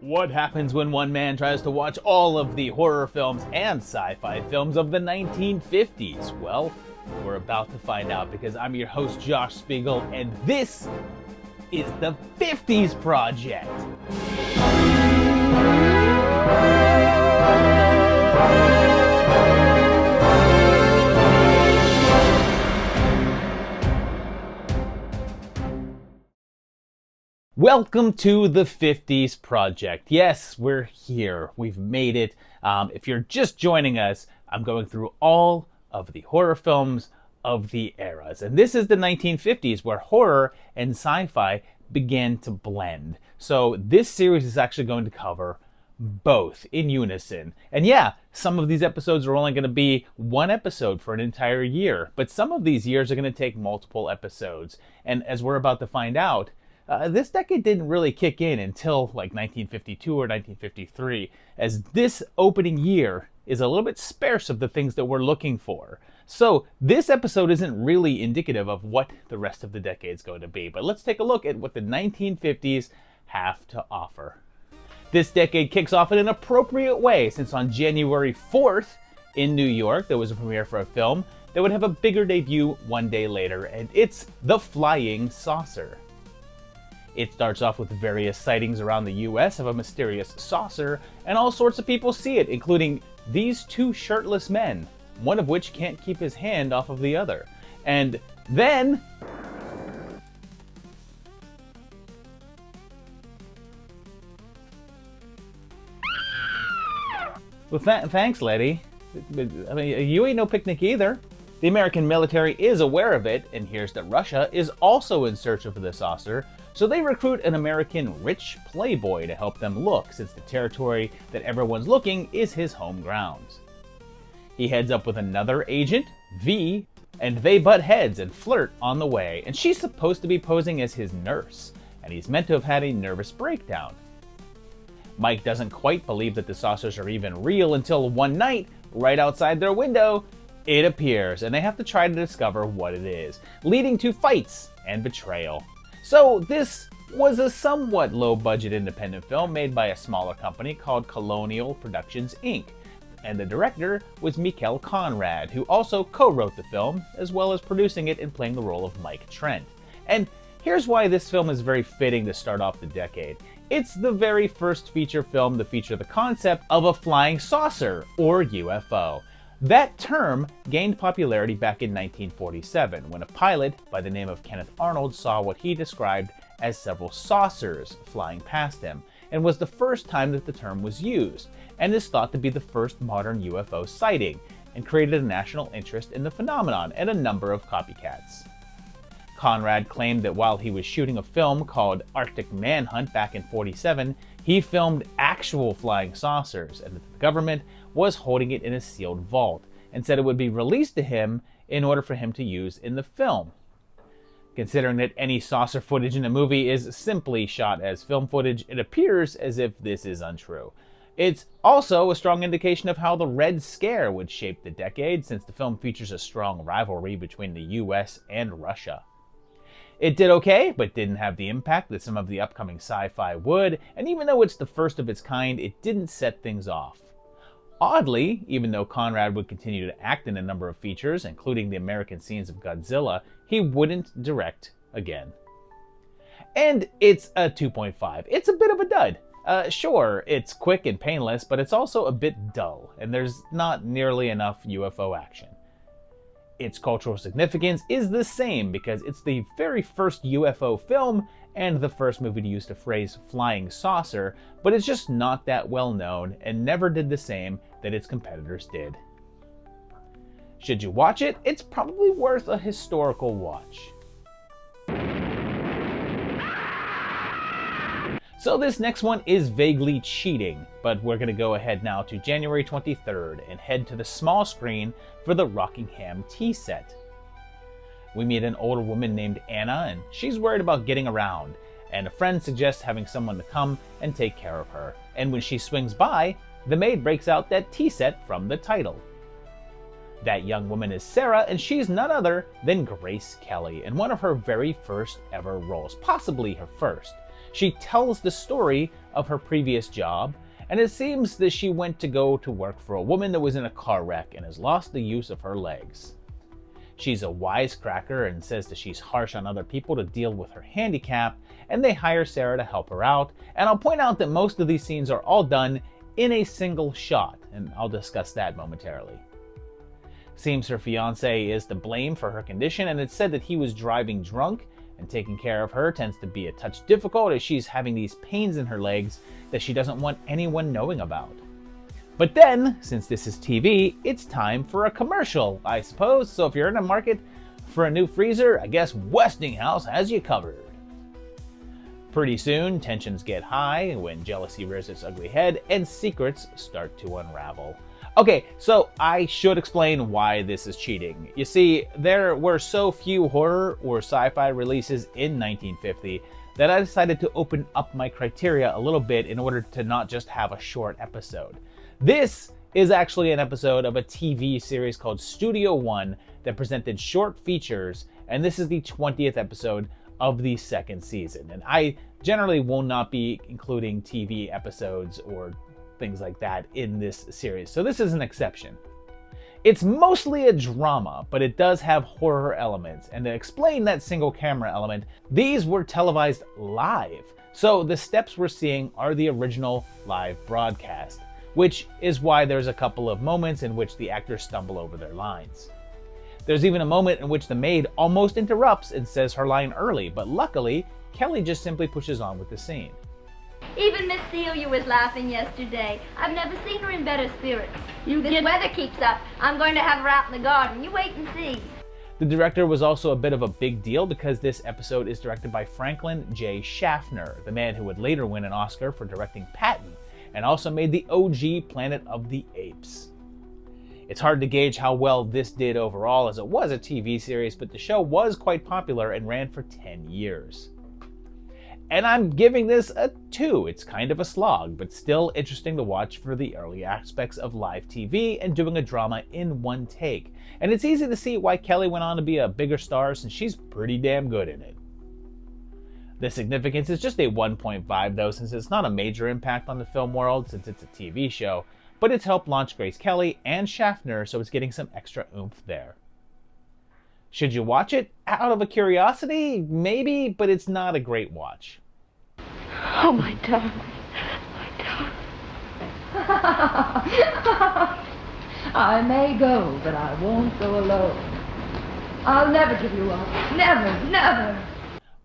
What happens when one man tries to watch all of the horror films and sci-fi films of the 1950s? Well, we're about to find out because I'm your host, Josh Spiegel, and this is the 50s Project. Welcome to the 50s Project. Yes, we're here. We've made it. If you're just joining us, I'm going through all of the horror films of the eras. And this is the 1950s where horror and sci-fi began to blend. So this series is actually going to cover both in unison. And yeah, some of these episodes are only going to be one episode for an entire year, but some of these years are going to take multiple episodes. And as we're about to find out, this decade didn't really kick in until like 1952 or 1953, as this opening year is a little bit sparse of the things that we're looking for. So this episode isn't really indicative of what the rest of the decade is going to be, but let's take a look at what the 1950s have to offer. This decade kicks off in an appropriate way, since on January 4th in New York there was a premiere for a film that would have a bigger debut one day later, and it's The Flying Saucer. It starts off with various sightings around the US of a mysterious saucer, and all sorts of people see it, including these two shirtless men, one of which can't keep his hand off of the other. And then... well, thanks, Letty. I mean, you ain't no picnic either. The American military is aware of it, and hears that Russia is also in search of the saucer, so they recruit an American rich playboy to help them look, since the territory that everyone's looking is his home grounds. He heads up with another agent, V, and they butt heads and flirt on the way, and she's supposed to be posing as his nurse, and he's meant to have had a nervous breakdown. Mike doesn't quite believe that the saucers are even real until one night, right outside their window, it appears, and they have to try to discover what it is, leading to fights and betrayal. So this was a somewhat low-budget independent film made by a smaller company called Colonial Productions, Inc., and the director was Michael Conrad, who also co-wrote the film, as well as producing it and playing the role of Mike Trent. And here's why this film is very fitting to start off the decade. It's the very first feature film to feature the concept of a flying saucer, or UFO. That term gained popularity back in 1947 when a pilot by the name of Kenneth Arnold saw what he described as several saucers flying past him, and was the first time that the term was used, and is thought to be the first modern UFO sighting, and created a national interest in the phenomenon and a number of copycats. Conrad claimed that while he was shooting a film called Arctic Manhunt back in '47, he filmed actual flying saucers, and that the government was holding it in a sealed vault, and said it would be released to him in order for him to use in the film. Considering that any saucer footage in a movie is simply shot as film footage, it appears as if this is untrue. It's also a strong indication of how the Red Scare would shape the decade, since the film features a strong rivalry between the US and Russia. It did okay, but didn't have the impact that some of the upcoming sci-fi would, and even though it's the first of its kind, it didn't set things off. Oddly, even though Conrad would continue to act in a number of features, including the American scenes of Godzilla, he wouldn't direct again. And it's a 2.5. It's a bit of a dud. Sure, it's quick and painless, but it's also a bit dull, and there's not nearly enough UFO action. Its cultural significance is the same because it's the very first UFO film and the first movie to use the phrase flying saucer, but it's just not that well known and never did the same that its competitors did. Should you watch it? It's probably worth a historical watch. So this next one is vaguely cheating, but we're going to go ahead now to January 23rd and head to the small screen for the Rockingham Tea Set. We meet an older woman named Anna, and she's worried about getting around, and a friend suggests having someone to come and take care of her. And when she swings by, the maid breaks out that tea set from the title. That young woman is Sarah, and she's none other than Grace Kelly in one of her very first ever roles, possibly her first. She tells the story of her previous job, and it seems that she went to go to work for a woman that was in a car wreck and has lost the use of her legs. She's a wisecracker and says that she's harsh on other people to deal with her handicap, and they hire Sarah to help her out. And I'll point out that most of these scenes are all done in a single shot, and I'll discuss that momentarily. Seems her fiancé is to blame for her condition, and it's said that he was driving drunk, and taking care of her tends to be a touch difficult as she's having these pains in her legs that she doesn't want anyone knowing about. But then, since this is TV, it's time for a commercial, I suppose. So if you're in the market for a new freezer, I guess Westinghouse has you covered. Pretty soon, tensions get high when jealousy rears its ugly head and secrets start to unravel. Okay, so I should explain why this is cheating. You see, there were so few horror or sci-fi releases in 1950 that I decided to open up my criteria a little bit in order to not just have a short episode. This is actually an episode of a TV series called Studio One that presented short features, and this is the 20th episode of the second season. And I generally will not be including TV episodes or things like that in this series, so this is an exception. It's mostly a drama, but it does have horror elements, and to explain that single camera element, these were televised live. So the steps we're seeing are the original live broadcast, which is why there's a couple of moments in which the actors stumble over their lines. There's even a moment in which the maid almost interrupts and says her line early, but luckily, Kelly just simply pushes on with the scene. Even Miss Celia was laughing yesterday. I've never seen her in better spirits. This weather keeps up. I'm going to have her out in the garden. You wait and see. The director was also a bit of a big deal because this episode is directed by Franklin J. Schaffner, the man who would later win an Oscar for directing Patton, and also made the OG Planet of the Apes. It's hard to gauge how well this did overall, as it was a TV series, but the show was quite popular and ran for 10 years. And I'm giving this a 2. It's kind of a slog, but still interesting to watch for the early aspects of live TV and doing a drama in one take. And it's easy to see why Kelly went on to be a bigger star since she's pretty damn good in it. The significance is just a 1.5 though, since it's not a major impact on the film world since it's a TV show, but it's helped launch Grace Kelly and Schaffner, so it's getting some extra oomph there. Should you watch it out of a curiosity? Maybe, but it's not a great watch. Oh, my darling. My darling. I may go, but I won't go alone. I'll never give you up. Never, never.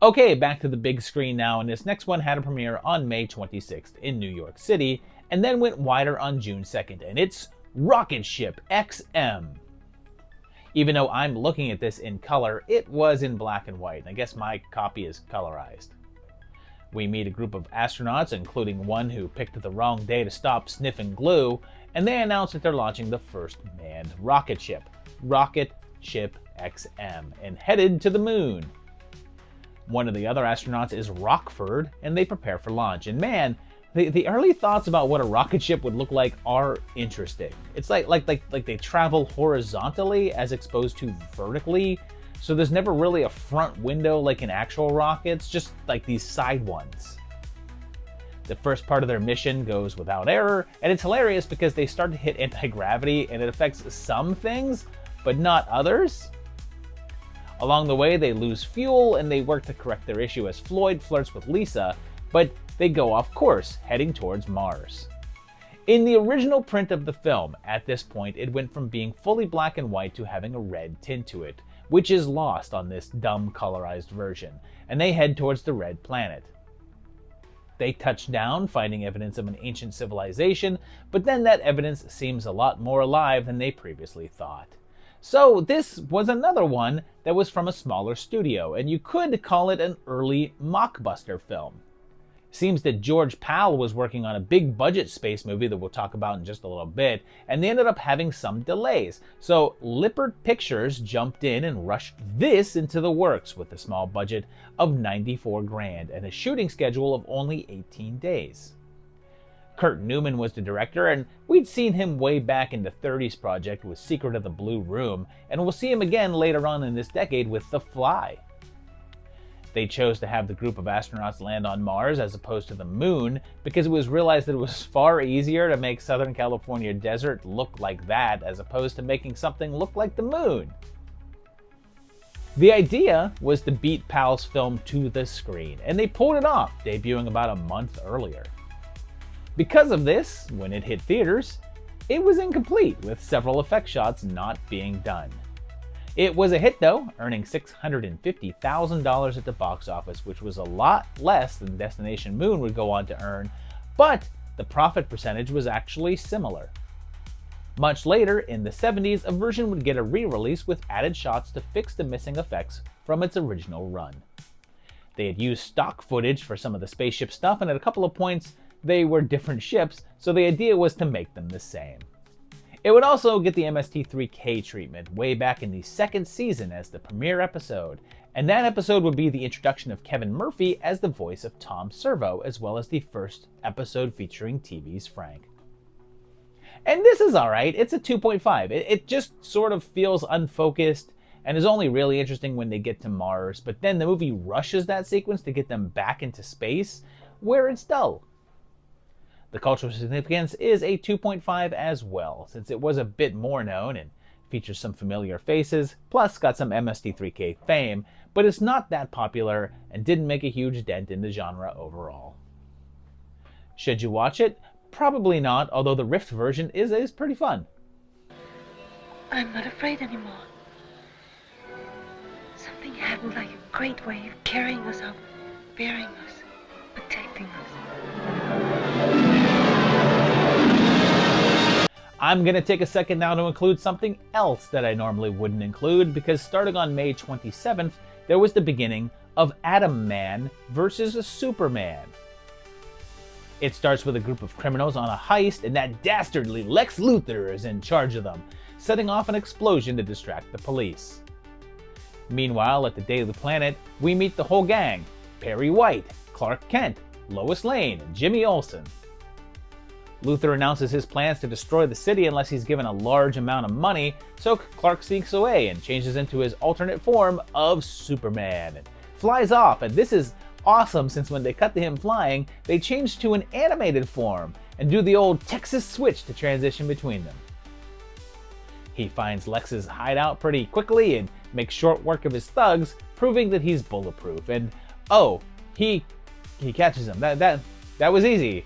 Okay, back to the big screen now, and this next one had a premiere on May 26th in New York City, and then went wider on June 2nd, and it's Rocketship XM. Even though I'm looking at this in color, it was in black and white, and I guess my copy is colorized. We meet a group of astronauts, including one who picked the wrong day to stop sniffing glue, and they announce that they're launching the first manned rocket ship, Rocketship XM, and headed to the moon. One of the other astronauts is Rockford, and they prepare for launch. And man, the early thoughts about what a rocket ship would look like are interesting. It's like they travel horizontally as opposed to vertically, so there's never really a front window like in actual rockets, just like these side ones. The first part of their mission goes without error, and it's hilarious because they start to hit anti-gravity and it affects some things, but not others. Along the way, they lose fuel and they work to correct their issue as Floyd flirts with Lisa, but they go off course, heading towards Mars. In the original print of the film, at this point, it went from being fully black and white to having a red tint to it, which is lost on this dumb colorized version, and they head towards the red planet. They touch down, finding evidence of an ancient civilization, but then that evidence seems a lot more alive than they previously thought. So this was another one that was from a smaller studio, and you could call it an early mockbuster film. Seems that George Pal was working on a big budget space movie that we'll talk about in just a little bit, and they ended up having some delays. So Lippert Pictures jumped in and rushed this into the works with a small budget of $94 grand and a shooting schedule of only 18 days. Kurt Newman was the director, and we'd seen him way back in the 30s project with Secret of the Blue Room, and we'll see him again later on in this decade with The Fly. They chose to have the group of astronauts land on Mars as opposed to the moon because it was realized that it was far easier to make Southern California desert look like that as opposed to making something look like the moon. The idea was to beat PAL's film to the screen, and they pulled it off, debuting about a month earlier. Because of this, when it hit theaters, it was incomplete, with several effect shots not being done. It was a hit though, earning $650,000 at the box office, which was a lot less than Destination Moon would go on to earn, but the profit percentage was actually similar. Much later, in the 70s, a version would get a re-release with added shots to fix the missing effects from its original run. They had used stock footage for some of the spaceship stuff, and at a couple of points, they were different ships, so the idea was to make them the same. It would also get the MST3K treatment way back in the second season as the premiere episode, and that episode would be the introduction of Kevin Murphy as the voice of Tom Servo, as well as the first episode featuring TV's Frank. And this is alright, it's a 2.5. It just sort of feels unfocused and is only really interesting when they get to Mars, but then the movie rushes that sequence to get them back into space, where it's dull. The cultural significance is a 2.5 as well, since it was a bit more known and features some familiar faces, plus got some MST3K fame, but it's not that popular and didn't make a huge dent in the genre overall. Should you watch it? Probably not, although the Rift version is pretty fun. I'm not afraid anymore. Something happened like a great wave carrying us up, bearing us, protecting us. I'm going to take a second now to include something else that I normally wouldn't include, because starting on May 27th, there was the beginning of Atom Man versus Superman. It starts with a group of criminals on a heist, and that dastardly Lex Luthor is in charge of them, setting off an explosion to distract the police. Meanwhile, at the Daily Planet, we meet the whole gang: Perry White, Clark Kent, Lois Lane, and Jimmy Olsen. Luthor announces his plans to destroy the city unless he's given a large amount of money, so Clark sneaks away and changes into his alternate form of Superman and flies off. And this is awesome, since when they cut to him flying, they change to an animated form and do the old Texas switch to transition between them. He finds Lex's hideout pretty quickly and makes short work of his thugs, proving that he's bulletproof. And oh, he catches him. That was easy.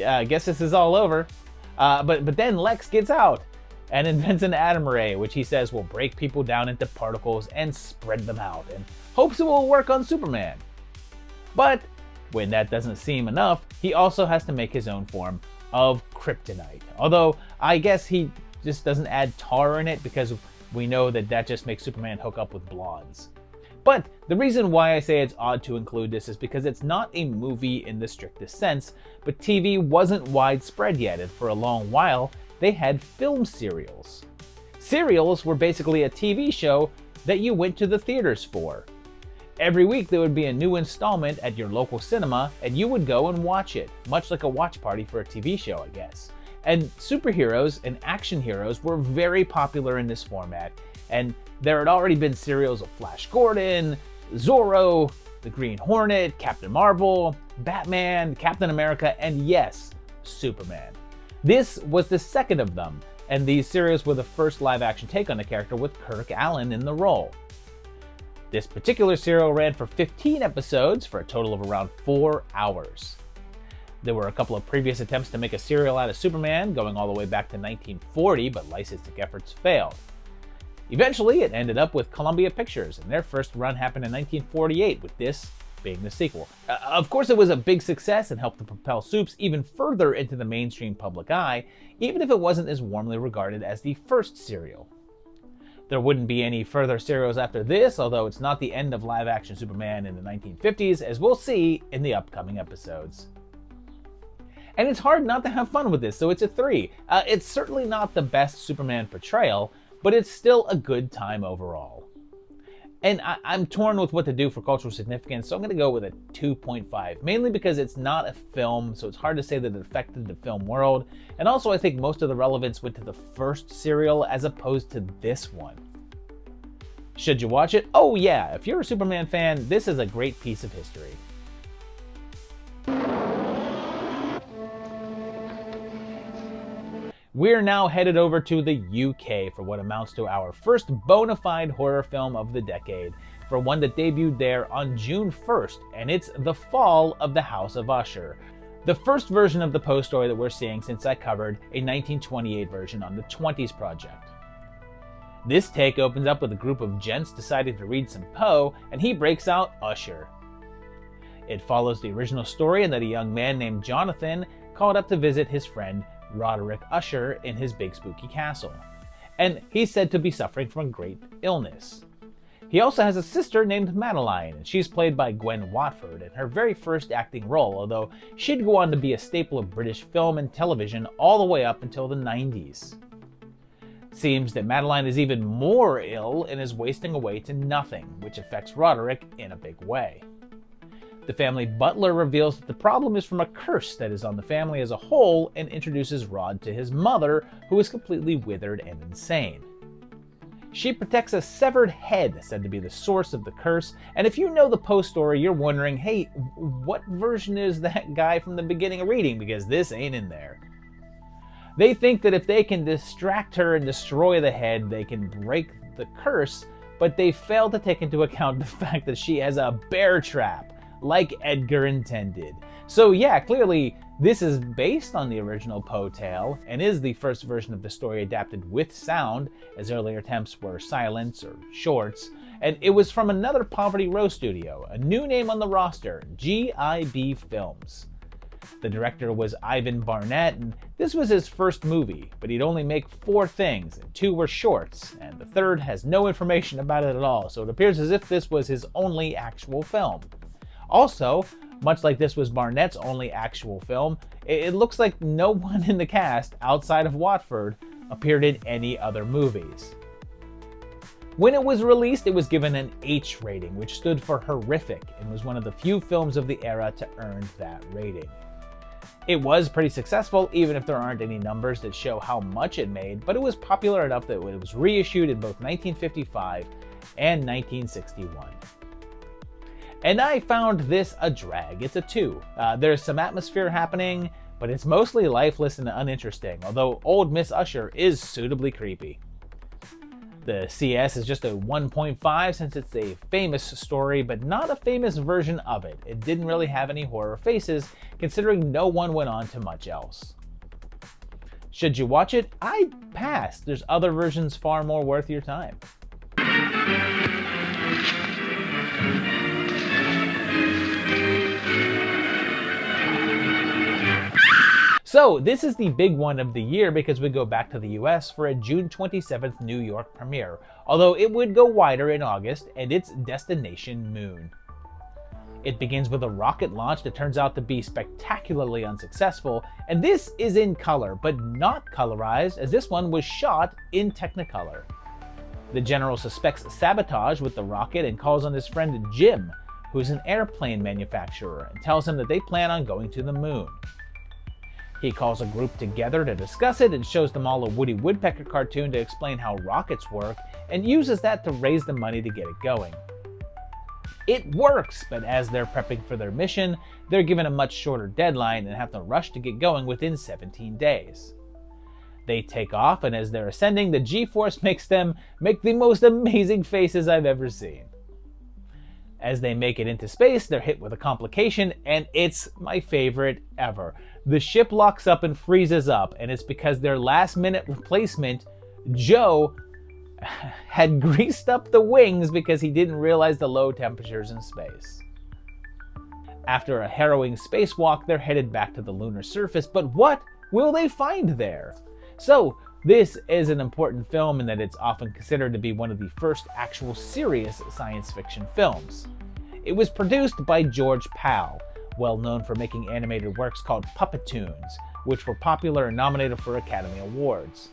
I guess this is all over. But then Lex gets out and invents an atom ray, which he says will break people down into particles and spread them out, and hopes it will work on Superman. But when that doesn't seem enough, he also has to make his own form of kryptonite. Although I guess he just doesn't add tar in it, because we know that just makes Superman hook up with blondes. But the reason why I say it's odd to include this is because it's not a movie in the strictest sense, but TV wasn't widespread yet, and for a long while, they had film serials. Serials were basically a TV show that you went to the theaters for. Every week there would be a new installment at your local cinema, and you would go and watch it, much like a watch party for a TV show, I guess. And superheroes and action heroes were very popular in this format, and there had already been serials of Flash Gordon, Zorro, the Green Hornet, Captain Marvel, Batman, Captain America, and yes, Superman. This was the second of them, and these serials were the first live-action take on the character with Kirk Alyn in the role. This particular serial ran for 15 episodes for a total of around 4 hours. There were a couple of previous attempts to make a serial out of Superman, going all the way back to 1940, but licensing efforts failed. Eventually, it ended up with Columbia Pictures, and their first run happened in 1948, with this being the sequel. Of course, it was a big success and helped to propel Supes even further into the mainstream public eye, even if it wasn't as warmly regarded as the first serial. There wouldn't be any further serials after this, although it's not the end of live-action Superman in the 1950s, as we'll see in the upcoming episodes. And it's hard not to have fun with this, so it's a 3. It's certainly not the best Superman portrayal, but it's still a good time overall. And I'm torn with what to do for cultural significance, so I'm going to go with a 2.5, mainly because it's not a film, so it's hard to say that it affected the film world, and also I think most of the relevance went to the first serial as opposed to this one. Should you watch it? Oh yeah, if you're a Superman fan, this is a great piece of history. We're now headed over to the UK for what amounts to our first bona fide horror film of the decade, for one that debuted there on June 1st, and it's The Fall of the House of Usher, the first version of the Poe story that we're seeing since I covered a 1928 version on the 20s Project. This take opens up with a group of gents deciding to read some Poe, and he breaks out Usher. It follows the original story in that a young man named Jonathan called up to visit his friend Roderick Usher in his big spooky castle, and he's said to be suffering from a great illness. He also has a sister named Madeline, and she's played by Gwen Watford in her very first acting role, although she'd go on to be a staple of British film and television all the way up until the 90s. Seems that Madeline is even more ill and is wasting away to nothing, which affects Roderick in a big way. The family butler reveals that the problem is from a curse that is on the family as a whole and introduces Rod to his mother, who is completely withered and insane. She protects a severed head said to be the source of the curse, and if you know the Poe story, you're wondering, hey, what version is that guy from the beginning of reading, because this ain't in there. They think that if they can distract her and destroy the head, they can break the curse, but they fail to take into account the fact that she has a bear trap, like Edgar intended. So yeah, clearly this is based on the original Poe tale and is the first version of the story adapted with sound, as earlier attempts were silents or shorts, and it was from another Poverty Row studio, a new name on the roster, GIB Films. The director was Ivan Barnett, and this was his first movie, but he'd only make 4 things, and 2 were shorts, and the third has no information about it at all, so it appears as if this was his only actual film. Also, much like this was Barnett's only actual film, it looks like no one in the cast, outside of Watford, appeared in any other movies. When it was released, it was given an H rating, which stood for horrific, and was one of the few films of the era to earn that rating. It was pretty successful, even if there aren't any numbers that show how much it made, but it was popular enough that it was reissued in both 1955 and 1961. And I found this a drag. It's a 2. There's some atmosphere happening, but it's mostly lifeless and uninteresting, although old Miss Usher is suitably creepy. The CS is just a 1.5 since it's a famous story, but not a famous version of it. It didn't really have any horror faces, considering no one went on to much else. Should you watch it? I'd pass. There's other versions far more worth your time. So this is the big one of the year because we go back to the US for a June 27th New York premiere, although it would go wider in August, and it's Destination Moon. It begins with a rocket launch that turns out to be spectacularly unsuccessful, and this is in color, but not colorized, as this one was shot in Technicolor. The general suspects sabotage with the rocket and calls on his friend Jim, who is an airplane manufacturer, and tells him that they plan on going to the moon. He calls a group together to discuss it and shows them all a Woody Woodpecker cartoon to explain how rockets work, and uses that to raise the money to get it going. It works, but as they're prepping for their mission, they're given a much shorter deadline and have to rush to get going within 17 days. They take off, and as they're ascending, the G-force makes them make the most amazing faces I've ever seen. As they make it into space, they're hit with a complication, and it's my favorite ever. The ship locks up and freezes up, and it's because their last-minute replacement, Joe, had greased up the wings because he didn't realize the low temperatures in space. After a harrowing spacewalk, they're headed back to the lunar surface, but what will they find there? So, this is an important film in that it's often considered to be one of the first actual serious science fiction films. It was produced by George Pal, well known for making animated works called Puppetoons, which were popular and nominated for Academy Awards.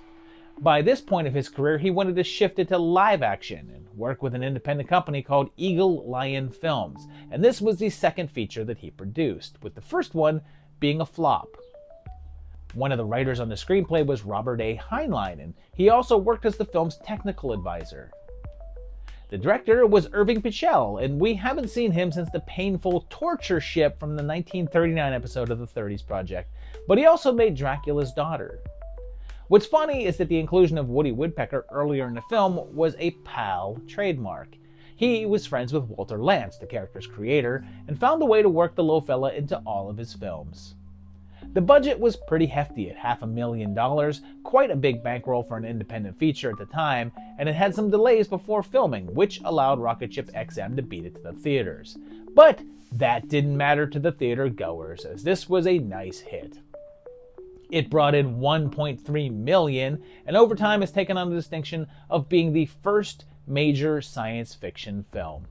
By this point of his career, he wanted to shift it to live action and work with an independent company called Eagle Lion Films, and this was the second feature that he produced, with the first one being a flop. One of the writers on the screenplay was Robert A. Heinlein, and he also worked as the film's technical advisor. The director was Irving Pichel, and we haven't seen him since the painful torture ship from the 1939 episode of the 30s Project, but he also made Dracula's Daughter. What's funny is that the inclusion of Woody Woodpecker earlier in the film was a PAL trademark. He was friends with Walter Lantz, the character's creator, and found a way to work the little fella into all of his films. The budget was pretty hefty at $500,000, quite a big bankroll for an independent feature at the time, and it had some delays before filming, which allowed Rocketship XM to beat it to the theaters. But that didn't matter to the theater goers, as this was a nice hit. It brought in $1.3 million, and over time has taken on the distinction of being the first major science fiction film.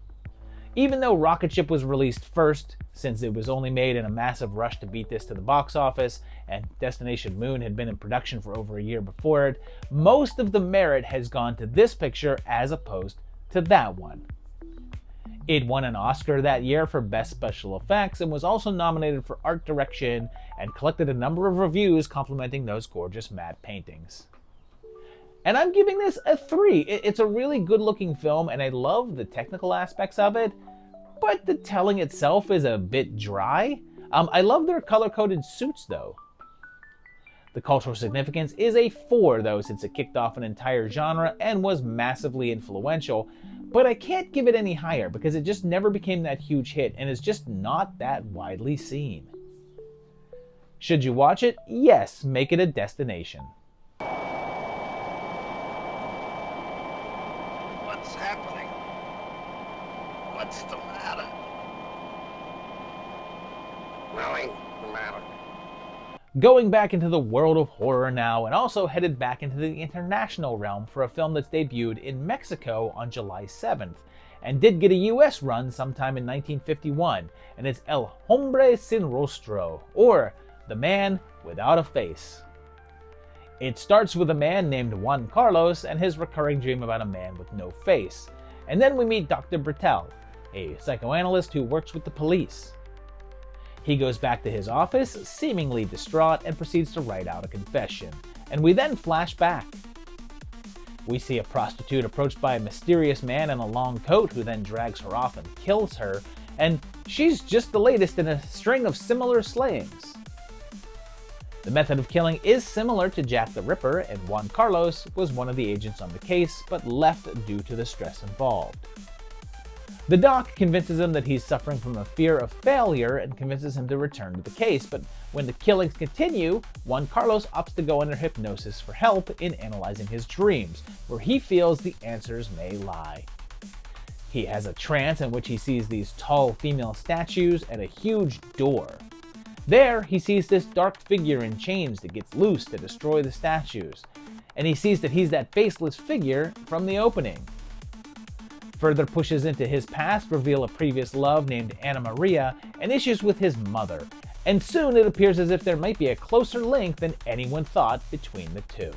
Even though Rocketship was released first, since it was only made in a massive rush to beat this to the box office, and Destination Moon had been in production for over a year before it, most of the merit has gone to this picture as opposed to that one. It won an Oscar that year for Best Special Effects and was also nominated for Art Direction and collected a number of reviews complimenting those gorgeous matte paintings. And I'm giving this a 3. It's a really good looking film and I love the technical aspects of it, but the telling itself is a bit dry. I love their color-coded suits though. The cultural significance is a 4 though, since it kicked off an entire genre and was massively influential, but I can't give it any higher because it just never became that huge hit and is just not that widely seen. Should you watch it? Yes, make it a destination. What's happening? What's the matter? Nothing the matter. Going back into the world of horror now, and also headed back into the international realm for a film that's debuted in Mexico on July 7th, and did get a US run sometime in 1951, and it's El Hombre Sin Rostro, or The Man Without a Face. It starts with a man named Juan Carlos and his recurring dream about a man with no face, and then we meet Dr. Bertel, a psychoanalyst who works with the police. He goes back to his office, seemingly distraught, and proceeds to write out a confession. And we then flash back. We see a prostitute approached by a mysterious man in a long coat who then drags her off and kills her, and she's just the latest in a string of similar slayings. The method of killing is similar to Jack the Ripper, and Juan Carlos was one of the agents on the case, but left due to the stress involved. The doc convinces him that he's suffering from a fear of failure and convinces him to return to the case, but when the killings continue, Juan Carlos opts to go under hypnosis for help in analyzing his dreams, where he feels the answers may lie. He has a trance in which he sees these tall female statues and a huge door. There, he sees this dark figure in chains that gets loose to destroy the statues, and he sees that he's that faceless figure from the opening. Further pushes into his past reveal a previous love named Anna Maria and issues with his mother, and soon it appears as if there might be a closer link than anyone thought between the two.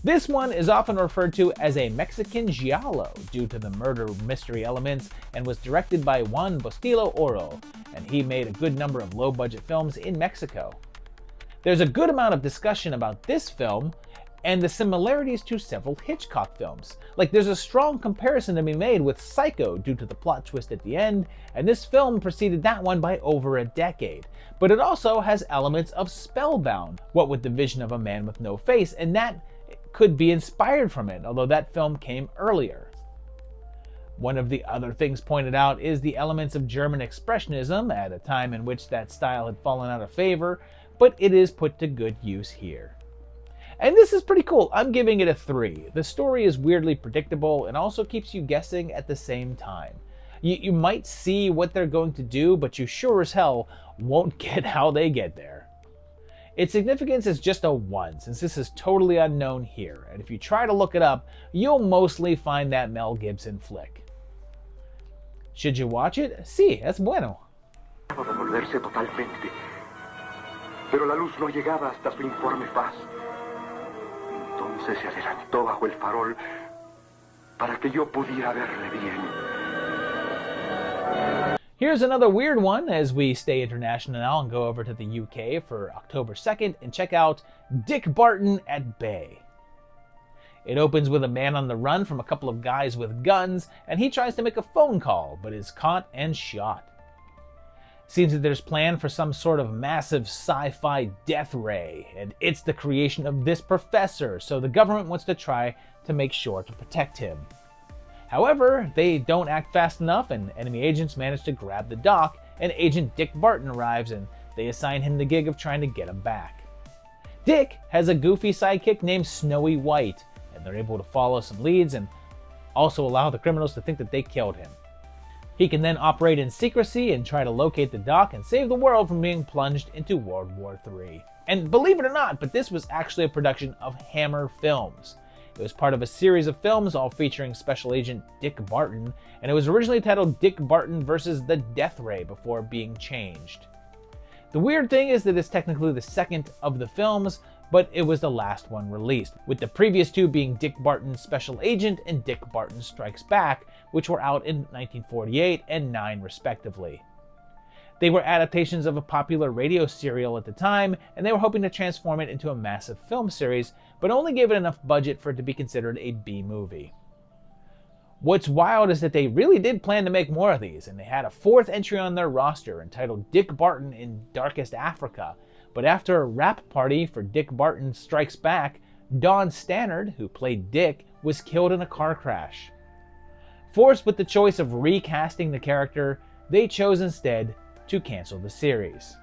This one is often referred to as a Mexican giallo due to the murder mystery elements and was directed by Juan Bustillo Oro, and he made a good number of low-budget films in Mexico. There's a good amount of discussion about this film and the similarities to several Hitchcock films. Like, there's a strong comparison to be made with Psycho due to the plot twist at the end, and this film preceded that one by over a decade. But it also has elements of Spellbound, what with the vision of a man with no face, and that could be inspired from it, although that film came earlier. One of the other things pointed out is the elements of German Expressionism at a time in which that style had fallen out of favor, but it is put to good use here. And this is pretty cool. I'm giving it a 3. The story is weirdly predictable and also keeps you guessing at the same time. You might see what they're going to do, but you sure as hell won't get how they get there. Its significance is just a 1, since this is totally unknown here, and if you try to look it up, you'll mostly find that Mel Gibson flick. Should you watch it? Sí, es bueno. Volverse totalmente, pero la luz no llegaba hasta su informe faz. Entonces se adelantó bajo el farol para que yo pudiera verle bien. Here's another weird one as we stay international now and go over to the UK for October 2nd and check out Dick Barton at Bay. It opens with a man on the run from a couple of guys with guns, and he tries to make a phone call, but is caught and shot. Seems that there's plan for some sort of massive sci-fi death ray, and it's the creation of this professor, so the government wants to try to make sure to protect him. However, they don't act fast enough, and enemy agents manage to grab the doc, and Agent Dick Barton arrives, and they assign him the gig of trying to get him back. Dick has a goofy sidekick named Snowy White, and they're able to follow some leads and also allow the criminals to think that they killed him. He can then operate in secrecy and try to locate the doc and save the world from being plunged into World War III. And believe it or not, but this was actually a production of Hammer Films. It was part of a series of films all featuring Special Agent Dick Barton, and it was originally titled Dick Barton vs. the Death Ray before being changed. The weird thing is that it's technically the second of the films, but it was the last one released, with the previous two being Dick Barton Special Agent and Dick Barton Strikes Back, which were out in 1948 and 9 respectively. They were adaptations of a popular radio serial at the time, and they were hoping to transform it into a massive film series, but only gave it enough budget for it to be considered a B-movie. What's wild is that they really did plan to make more of these, and they had a 4th entry on their roster entitled Dick Barton in Darkest Africa, but after a rap party for Dick Barton Strikes Back, Don Stannard, who played Dick, was killed in a car crash. Forced with the choice of recasting the character, they chose instead to cancel the series.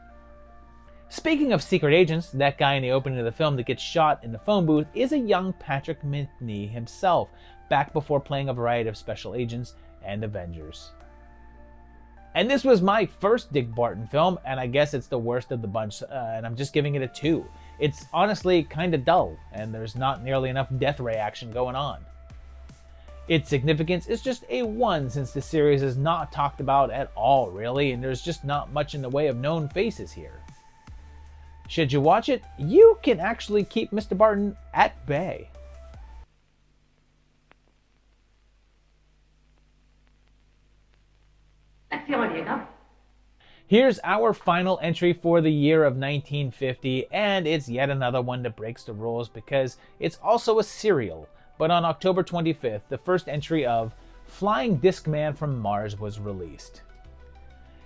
Speaking of secret agents, that guy in the opening of the film that gets shot in the phone booth is a young Patrick Macnee himself, back before playing a variety of special agents and Avengers. And this was my first Dick Barton film, and I guess it's the worst of the bunch, and I'm just giving it a 2. It's honestly kind of dull, and there's not nearly enough death ray action going on. Its significance is just a 1 since the series is not talked about at all really, and there's just not much in the way of known faces here. Should you watch it, you can actually keep Mr. Barton at bay. Here's our final entry for the year of 1950, and it's yet another one that breaks the rules because it's also a serial. But on October 25th, the first entry of Flying Disc Man from Mars was released.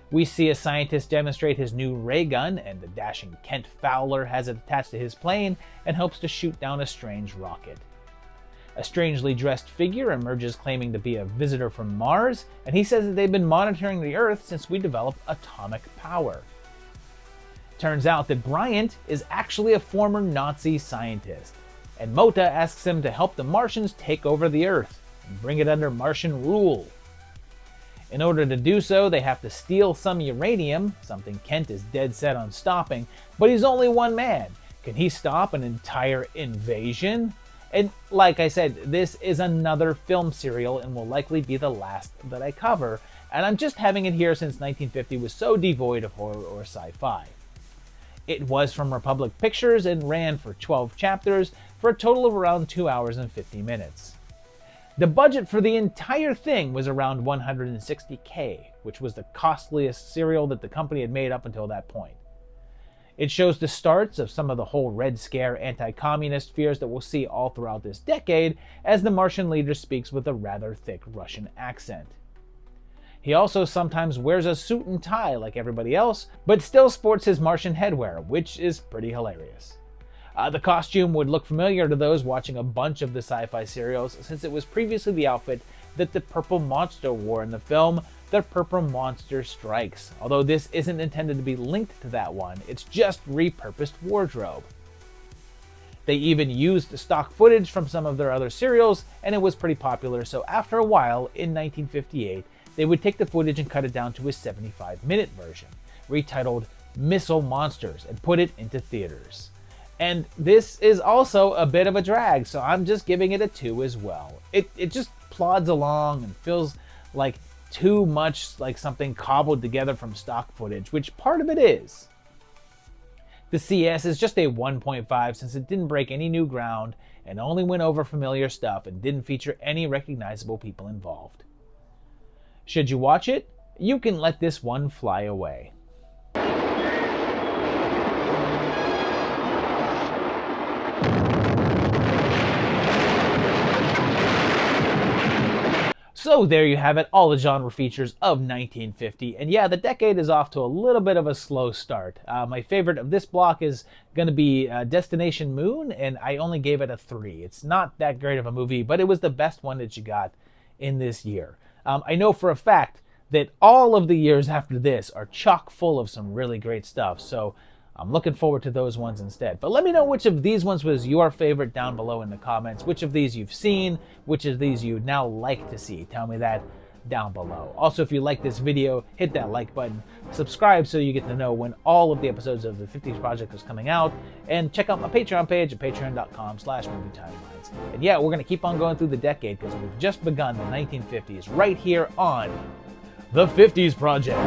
We see a scientist demonstrate his new ray gun, and the dashing Kent Fowler has it attached to his plane and helps to shoot down a strange rocket. A strangely dressed figure emerges claiming to be a visitor from Mars, and he says that they've been monitoring the Earth since we developed atomic power. Turns out that Bryant is actually a former Nazi scientist, and Mota asks him to help the Martians take over the Earth and bring it under Martian rule. In order to do so, they have to steal some uranium, something Kent is dead set on stopping, but he's only one man. Can he stop an entire invasion? And like I said, this is another film serial and will likely be the last that I cover, and I'm just having it here since 1950 was so devoid of horror or sci-fi. It was from Republic Pictures and ran for 12 chapters for a total of around 2 hours and 50 minutes. The budget for the entire thing was around $160K, which was the costliest serial that the company had made up until that point. It shows the starts of some of the whole Red Scare anti-communist fears that we'll see all throughout this decade as the Martian leader speaks with a rather thick Russian accent. He also sometimes wears a suit and tie like everybody else, but still sports his Martian headwear, which is pretty hilarious. The costume would look familiar to those watching a bunch of the sci-fi serials since it was previously the outfit that the Purple Monster wore in the film The Purple Monster Strikes, although this isn't intended to be linked to that one, it's just repurposed wardrobe. They even used stock footage from some of their other serials, and it was pretty popular, so after a while, in 1958, they would take the footage and cut it down to a 75-minute version, retitled Missile Monsters, and put it into theaters. And this is also a bit of a drag, so I'm just giving it a 2 as well. It just plods along and feels like too much like something cobbled together from stock footage, which part of it is. The CS is just a 1.5 since it didn't break any new ground and only went over familiar stuff and didn't feature any recognizable people involved. Should you watch it, you can let this one fly away. So there you have it, all the genre features of 1950. And yeah, the decade is off to a little bit of a slow start. My favorite of this block is going to be Destination Moon, and I only gave it a 3. It's not that great of a movie, but it was the best one that you got in this year. I know for a fact that all of the years after this are chock full of some really great stuff, so I'm looking forward to those ones instead. But let me know which of these ones was your favorite down below in the comments, which of these you've seen, which of these you'd now like to see. Tell me that down below. Also, if you like this video, hit that like button, subscribe so you get to know when all of the episodes of the 50s Project is coming out, and check out my Patreon page at patreon.com/movietimelines. And yeah, we're going to keep on going through the decade because we've just begun the 1950s right here on the 50s Project.